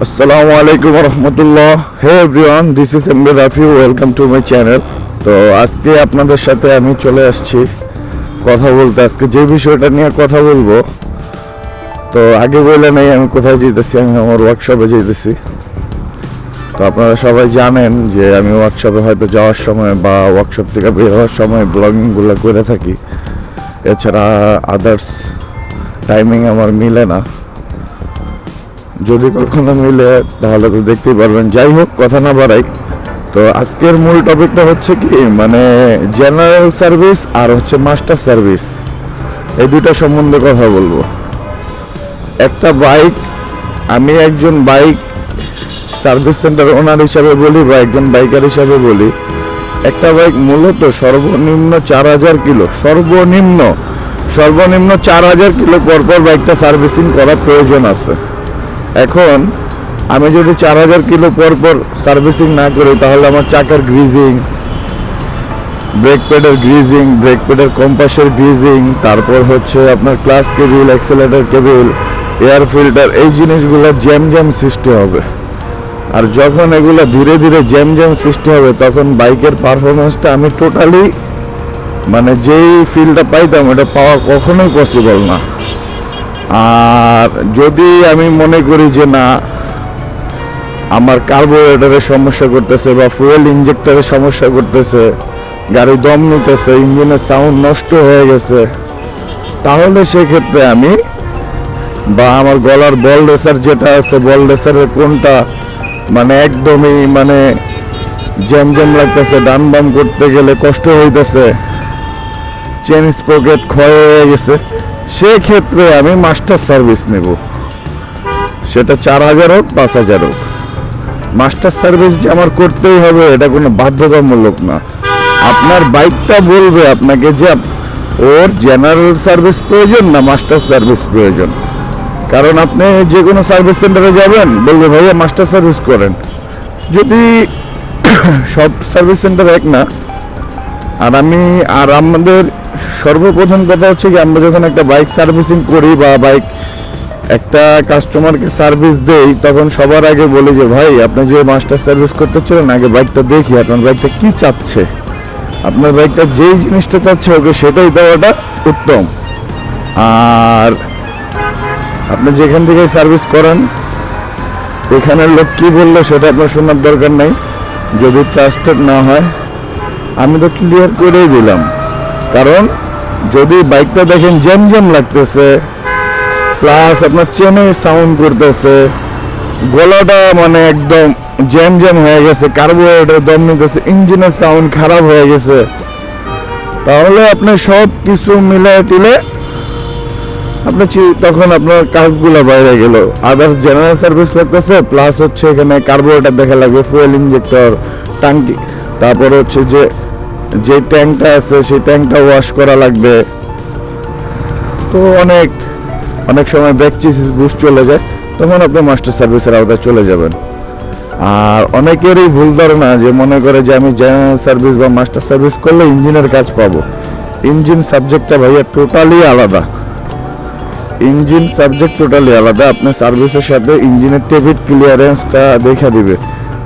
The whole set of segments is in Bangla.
আসসালামু আলাইকুম রহমতুল্লাহ। Hey everyone, this is MB Rafi, welcome to my channel. তো আজকে আপনাদের সাথে আমি চলে আসছি কথা বলতে। আজকে যে বিষয়টা নিয়ে কথা বলবো, তো আগে বলে নেই আমি কোথায় যেতেছি। আমি আমার ওয়ার্কশপে যেতেছি। তো আপনারা সবাই জানেন যে আমি ওয়ার্কশপে হয়তো যাওয়ার সময় বা ওয়ার্কশপ থেকে বের হওয়ার সময় ব্লগিংগুলো করে থাকি। এছাড়া আদার্স টাইমিং আমার মিলে না। যদি কখনো মিলে তাহলে তো দেখতেই পারবেন। যাই হোক, কথা না বাড়াই। তো আজকের মূল টপিকটা হচ্ছে কি, মানে জেনারেল সার্ভিস আর হচ্ছে মাস্টার সার্ভিস, এই দুটো সম্বন্ধে কথা বলবো। একটা বাইক, আমি একজন বাইক সার্ভিস সেন্টার ওনার হিসাবে বলি বা একজন বাইকার হিসাবে বলি, একটা বাইক মূলত সর্বনিম্ন 4000 কিলো, সর্বনিম্ন 4000 কিলো পরপর বাইকটা সার্ভিসিং করার প্রয়োজন আছে। এখন আমি যদি 4000 কিলো পরপর সার্ভিসিং না করি, তাহলে আমার চাকার গ্রিজিং, ব্রেক প্যাডের গ্রিজিং, ব্রেক প্যাডের কম্পাসের গ্রিজিং, তারপর হচ্ছে আপনার clutch cable, accelerator cable, air filter, এই জিনিসগুলো জ্যাম সৃষ্টি হবে। আর যখন এগুলো ধীরে ধীরে জ্যাম সৃষ্টি হবে, তখন বাইকের পারফরমেন্সটা আমি টোটালি, মানে যেই ফিলটা পাইতাম ওটা পাওয়া কখনোই পসিবল না। আর যদি আমি মনে করি যে না, আমার কার্বোরেটরের সমস্যা করতেছে বা ফুয়েল ইঞ্জেক্টরের সমস্যা করতেছে, গাড়ি দম নিতেছে, ইঞ্জিনের সাউন্ড নষ্ট হয়ে গেছে, তাহলে সেক্ষেত্রে আমি বা আমার গলার বল রেসার যেটা আছে, বল রেসারের কোনটা মানে একদমই মানে জ্যাম লাগতেছে, ডান বাম করতে গেলে কষ্ট হইতেছে, চেন স্প্রকেট ক্ষয় হয়ে গেছে, সেক্ষেত্রে আমি মাস্টার সার্ভিস নেব। সেটা 4000 হোক 5000 হোক, মাস্টার সার্ভিস যে আমার করতেই হবে এটা কোনো বাধ্যতামূলক না। আপনার বাইকটা বলবে আপনাকে যে ওর জেনারেল সার্ভিস প্রয়োজন না মাস্টার সার্ভিস প্রয়োজন। কারণ আপনি যে কোনো সার্ভিস সেন্টারে যাবেন, বলবে ভাইয়া মাস্টার সার্ভিস করেন। যদি সব সার্ভিস সেন্টার এক না। আর আমাদের সর্বপ্রথম কথা হচ্ছে কি, আমরা যখন একটা বাইক সার্ভিসিং করি বা বাইক একটা কাস্টমারকে সার্ভিস দেই, তখন সবার আগে বলি যে ভাই আপনি যে মাস্টার সার্ভিস করতে চান, আগে বাইকটা দেখি আপনার বাইকটা কি চাচ্ছে, আপনার বাইকটা যেই জিনিসটা চাচ্ছে ওকে সেটাই দেওয়াটা উত্তম। আর আপনি যেখান থেকে সার্ভিস করেন, এখানের লোক কি বললো সেটা আপনার শোনার দরকার নাই। যদি ট্রাস্টেড না হয়, আমি তো ক্লিয়ার করেই দিলাম। কারণ যদি বাইকটা দেখেন জ্যাম লাগতেছে, প্লাস আপনার চেনে সাউন্ড করতেছে, গলাটা মানে একদম জ্যাম হয়ে গেছে, কার্বোরেটর দম নিতেছে, ইঞ্জিনের সাউন্ড খারাপ হয়ে গেছে, তাহলে আপনি সব কিছু মিলে টিলে আপনি তখন আপনার কাজগুলো বাইরে গেল। আদার্স জেনারেল সার্ভিস লাগতেছে, প্লাস হচ্ছে এখানে কার্বোরেটর দেখা লাগবে, ফুয়েল ইঞ্জেক্টর, টাঙ্কি, তারপর হচ্ছে যে ট্যাঙ্কটা আছে সেই ট্যাঙ্কটা ওয়াশ করা লাগবে। তো অনেক সময় ব্রেক চেসিস বুস্ট চলে যায়, তখন আপনি মাস্টার সার্ভিসের আওতায় চলে যাবেন। আর অনেকেরই ভুল ধারণা যে মনে করে যে আমি জেনারেল সার্ভিস বা মাস্টার সার্ভিস করলে ইঞ্জিনের কাজ পাবো। ইঞ্জিন সাবজেক্টটা ভাইয়া টোটালি আলাদা। ইঞ্জিন সাবজেক্ট টোটালি আলাদা। আপনি সার্ভিসের সাথে ইঞ্জিনের টেবিট ক্লিয়ারেন্সটা দেখা দিবে,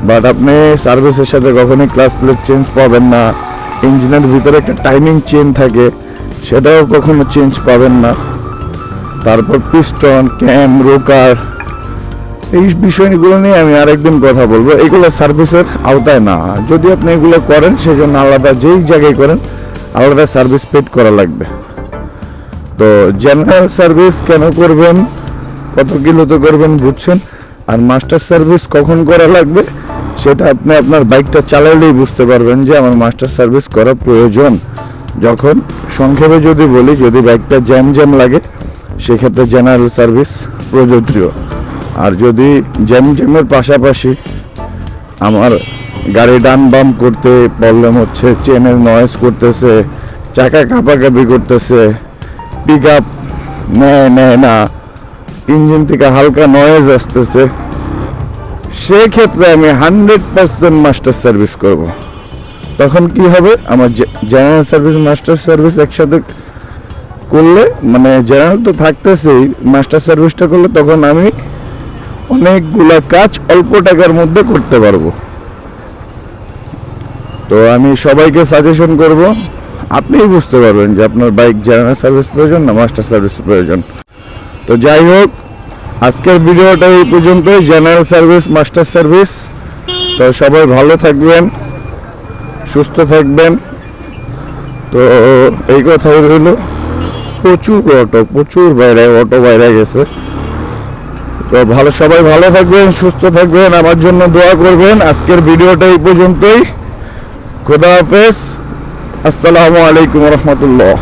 বাট আপনি সার্ভিসের সাথে কখনোই ক্লাস প্লেট চেঞ্জ পাবেন না। ইঞ্জিনের ভিতরে একটা টাইমিং চেন থাকে, সেটাও কখনো চেঞ্জ পাবেন না। তারপর পিস্টন, ক্যাম, রোকার, এই বিষয়গুলো নিয়ে আমি আরেকদিন কথা বলবো। এগুলো সার্ভিসের আওতায় না। যদি আপনি এগুলো করেন, সেজন্য আলাদা যেই জায়গায় করেন আলাদা সার্ভিস পেড করা লাগবে। তো জেনারেল সার্ভিস কেন করবেন, কত কিলোতে করবেন বুঝছেন। আর মাস্টার সার্ভিস কখন করা লাগবে সেটা আপনি আপনার বাইকটা চালাইলেই বুঝতে পারবেন যে আমার মাস্টার সার্ভিস করা প্রয়োজন। যখন সংক্ষেপে যদি বলি, যদি বাইকটা জ্যাম লাগে সেক্ষেত্রে জেনারেল সার্ভিস প্রযোজ্য। আর যদি জ্যামের পাশাপাশি আমার গাড়ি ডান বাম করতে প্রবলেম হচ্ছে, চেনের নয়েজ করতেছে, চাকা কাঁপাকাঁপি করতেছে, পিক আপ নেয় না, ইঞ্জিন থেকে হালকা নয়েজ আসতেছে, সেক্ষেত্রে আমি 100% মাস্টার সার্ভিস করব। তখন কি হবে, আমার জেনারেল সার্ভিস মাস্টার সার্ভিস একসাথে করলে, মানে জেনারেল তো থাকতেছেই, মাস্টার সার্ভিসটা করলে তখন আমি অনেকগুলা কাজ অল্প টাকার মধ্যে করতে পারবো। তো আমি সবাইকে সাজেশন করব, আপনিই বুঝতে পারবেন যে আপনার বাইক জেনারেল সার্ভিস প্রয়োজন না মাস্টার সার্ভিস প্রয়োজন। তো যাই হোক, আজকের ভিডিওটা এই পর্যন্তই, জেনারেল সার্ভিস মাস্টার সার্ভিস। তো সবাই ভালো থাকবেন, সুস্থ থাকবেন। তো এই কথাই রইল। প্রচুর অটো বাইরে গেছে। তো সবাই ভালো থাকবেন, সুস্থ থাকবেন, আমার জন্য দোয়া করবেন। আজকের ভিডিওটা এই পর্যন্তই। খোদা হাফেজ। আসসালামু আলাইকুম রহমতুল্লাহ।